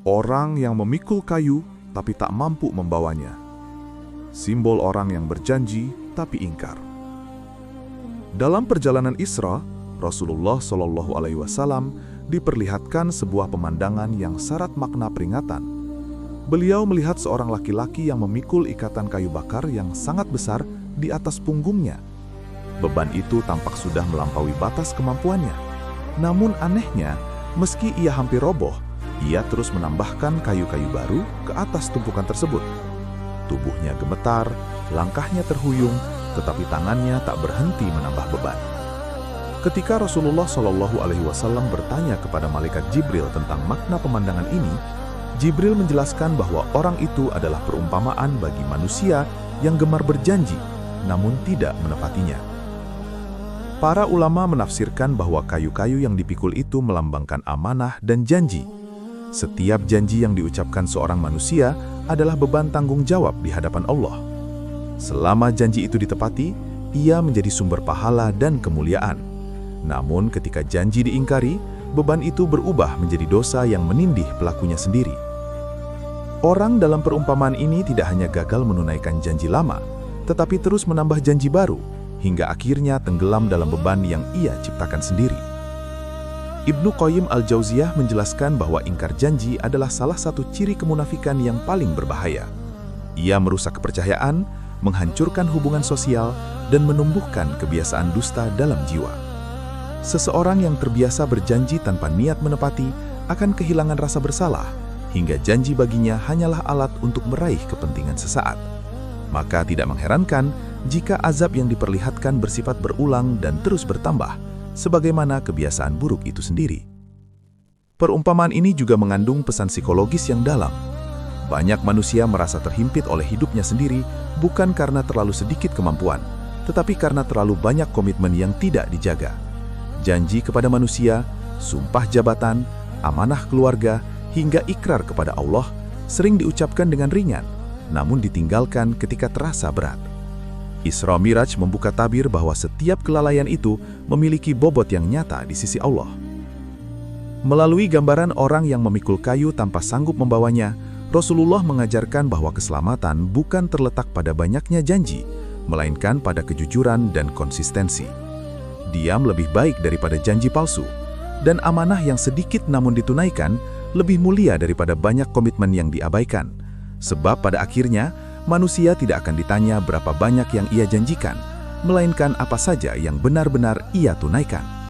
Orang yang memikul kayu tapi tak mampu membawanya. Simbol orang yang berjanji tapi ingkar. Dalam perjalanan Isra, Rasulullah Shallallahu Alaihi Wasallam diperlihatkan sebuah pemandangan yang syarat makna peringatan. Beliau melihat seorang laki-laki yang memikul ikatan kayu bakar yang sangat besar di atas punggungnya. Beban itu tampak sudah melampaui batas kemampuannya. Namun anehnya, meski ia hampir roboh, ia terus menambahkan kayu-kayu baru ke atas tumpukan tersebut. Tubuhnya gemetar, langkahnya terhuyung, tetapi tangannya tak berhenti menambah beban. Ketika Rasulullah Shallallahu Alaihi Wasallam bertanya kepada malaikat Jibril tentang makna pemandangan ini, Jibril menjelaskan bahwa orang itu adalah perumpamaan bagi manusia yang gemar berjanji, namun tidak menepatinya. Para ulama menafsirkan bahwa kayu-kayu yang dipikul itu melambangkan amanah dan janji. Setiap janji yang diucapkan seorang manusia adalah beban tanggung jawab di hadapan Allah. Selama janji itu ditepati, ia menjadi sumber pahala dan kemuliaan. Namun ketika janji diingkari, beban itu berubah menjadi dosa yang menindih pelakunya sendiri. Orang dalam perumpamaan ini tidak hanya gagal menunaikan janji lama, tetapi terus menambah janji baru, hingga akhirnya tenggelam dalam beban yang ia ciptakan sendiri. Ibnu Qayyim al-Jauziyah menjelaskan bahwa ingkar janji adalah salah satu ciri kemunafikan yang paling berbahaya. Ia merusak kepercayaan, menghancurkan hubungan sosial, dan menumbuhkan kebiasaan dusta dalam jiwa. Seseorang yang terbiasa berjanji tanpa niat menepati akan kehilangan rasa bersalah, hingga janji baginya hanyalah alat untuk meraih kepentingan sesaat. Maka tidak mengherankan jika azab yang diperlihatkan bersifat berulang dan terus bertambah, sebagaimana kebiasaan buruk itu sendiri. Perumpamaan ini juga mengandung pesan psikologis yang dalam. Banyak manusia merasa terhimpit oleh hidupnya sendiri bukan karena terlalu sedikit kemampuan, tetapi karena terlalu banyak komitmen yang tidak dijaga. Janji kepada manusia, sumpah jabatan, amanah keluarga, hingga ikrar kepada Allah sering diucapkan dengan ringan, namun ditinggalkan ketika terasa berat. Isra Miraj membuka tabir bahwa setiap kelalaian itu memiliki bobot yang nyata di sisi Allah. Melalui gambaran orang yang memikul kayu tanpa sanggup membawanya, Rasulullah mengajarkan bahwa keselamatan bukan terletak pada banyaknya janji, melainkan pada kejujuran dan konsistensi. Diam lebih baik daripada janji palsu, dan amanah yang sedikit namun ditunaikan lebih mulia daripada banyak komitmen yang diabaikan. Sebab pada akhirnya, manusia tidak akan ditanya berapa banyak yang ia janjikan, melainkan apa saja yang benar-benar ia tunaikan.